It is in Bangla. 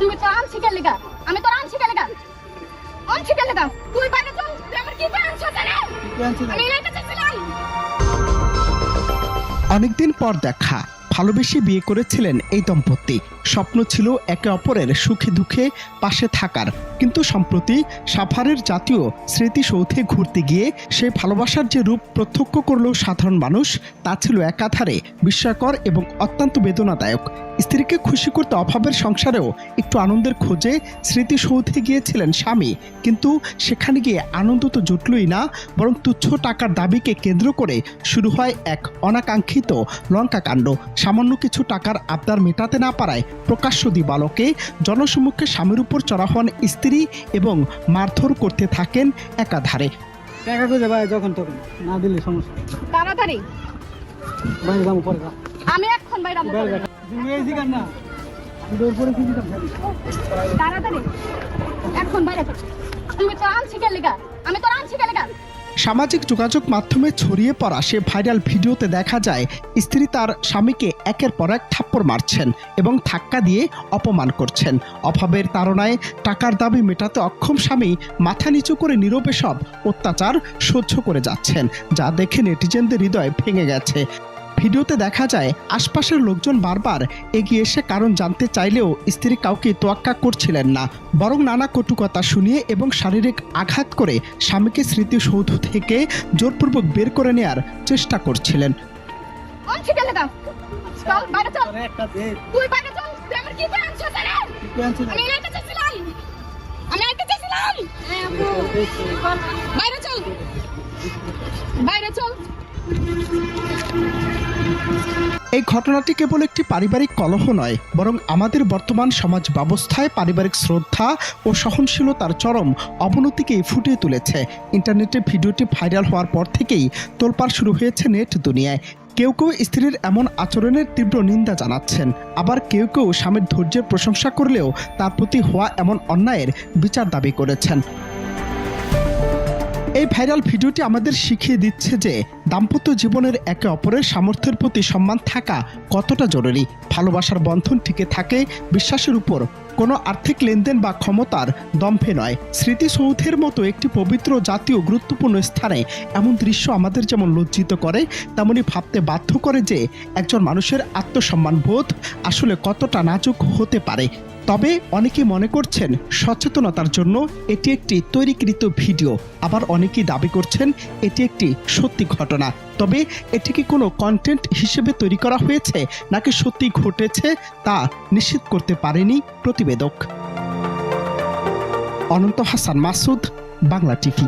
তুমি তো আনছি কে লেগা? আমি তো আনছি কে লেগা? আনছি কে লেগা? তুই বাইরে চল, তুই আমার কি করে আনছো জানে? আমি এটা চাইছিলাম। অনেকদিন পর দেখা, ভালোবেসে বিয়ে করেছিলেন এই দম্পতি। স্বপ্ন ছিল একে অপরের সুখে দুঃখে পাশে থাকার, কিন্তু সম্প্রতি সাভারের জাতীয় স্মৃতিসৌধে ঘুরতে গিয়ে সেই ভালোবাসার যে রূপ প্রত্যক্ষ করল সাধারণ মানুষ, তা ছিল একাধারে বিস্ময়কর এবং অত্যন্ত বেদনাদায়ক। স্ত্রীকে খুশি করতে অভাবের সংসারেও একটু আনন্দের খোঁজে স্মৃতিসৌধে গিয়েছিলেন স্বামী, কিন্তু সেখানে গিয়ে আনন্দ তো জুটলই না, বরং তুচ্ছ টাকার দাবিকে কেন্দ্র করে শুরু হয় এক অনাকাঙ্ক্ষিত লঙ্কাকাণ্ড। সামান্য কিছু টাকার আবদার মেটাতে না পারায় প্রকাশ্য দিবালোকে জনসম্মুখে স্বামীর উপর চড়া হন স্ত্রী এবং মারধর করতে থাকেন একাধারে। টাকা খুঁজে ভাই যখন তখন না দিলে সমস্যা। তাড়াতাড়ি বাইরে যাবো পরে আমি এখন বাইরে যাবো। তুমি এই শিকার না দৌড় পরে কি দিতাম তাড়াতাড়ি এখন বাইরে চল। তুমি তো আনছি কে লেগা? আমি তো আনছি কে লেগা? সামাজিক যোগাযোগ মাধ্যমে ছড়িয়ে পড়া সে ভাইরাল ভিডিওতে দেখা যায় স্ত্রী তার স্বামীকে একের পর এক থাপ্পড় মারছেন এবং ধাক্কা দিয়ে অপমান করছেন। অভাবের তাড়নায় টাকার দাবি মেটাতে অক্ষম স্বামী মাথা নিচু করে নীরবে সব অত্যাচার সহ্য করে যাচ্ছেন, যা দেখে নেটিজেনদের হৃদয় ভেঙে গেছে। ভিডিওতে দেখা যায় আশপাশের লোকজন বারবার এগিয়ে এসে কারণ জানতে চাইলেও স্ত্রী কাউকে তোয়াক্কা করছিলেন না, বরং নানা কটুকথা শুনিয়ে এবং শারীরিক আঘাত করে স্বামীকে স্মৃতিসৌধ থেকে জোরপূর্বক বের করে নেয়ার চেষ্টা করছিলেন। আনছি কে লেগা? চল বাইরে চল। একটা দে তুই বাইরে চল, তুই আমার কি করে আনছো জানে? আমি এটা চাইছিলাম। আমি এটা চাইছিলাম। বাইরে চল, বাইরে চল। এই ঘটনাটি কেবল একটি পারিবারিক কলহ নয়, বরং আমাদের বর্তমান সমাজ ব্যবস্থায় পারিবারিক শ্রদ্ধা ও সহনশীলতার চরম অবনতিকেই ফুটিয়ে তুলেছে। ইন্টারনেটে ভিডিওটি ভাইরাল হওয়ার পর থেকেই তোলপাড় শুরু হয়েছে নেট দুনিয়ায়। কেউ কেউ স্ত্রীর এমন আচরণের তীব্র নিন্দা জানাচ্ছেন, আবার কেউ কেউ স্বামীর ধৈর্যের প্রশংসা করলেও তার প্রতি হওয়া এমন অন্যায়ের বিচার দাবি করেছেন। এই ভাইরাল ভিডিওটি আমাদের শিখিয়ে দিচ্ছে যে দাম্পত্য জীবনের একে অপরের সামর্থ্যের প্রতি সম্মান থাকা কতটা জরুরি। ভালোবাসার বন্ধন টিকে থাকে বিশ্বাসের উপর, কোনো আর্থিক লেনদেন বা ক্ষমতার দম্ভে নয়। স্মৃতিসৌধের মতো একটি পবিত্র জাতীয় গুরুত্বপূর্ণ স্থানে এমন দৃশ্য আমাদের যেমন লজ্জিত করে, তেমনি ভাবতে বাধ্য করে যে একজন মানুষের আত্মসম্মান বোধ আসলে কতটা নাজুক হতে পারে। তবে অনেকে মনে করছেন সচেতনতার জন্য এটি একটি তৈরিকৃত ভিডিও, আবার অনেকেই দাবি করছেন এটি একটি সত্যি ঘটনা। তবে এটি কি কোনো কন্টেন্ট হিসেবে তৈরি করা হয়েছে নাকি সত্যি ঘটেছে তা নিশ্চিত করতে পারেনি প্রতিবেদক। অনন্ত হাসান মাসুদ, বাংলা টিভি।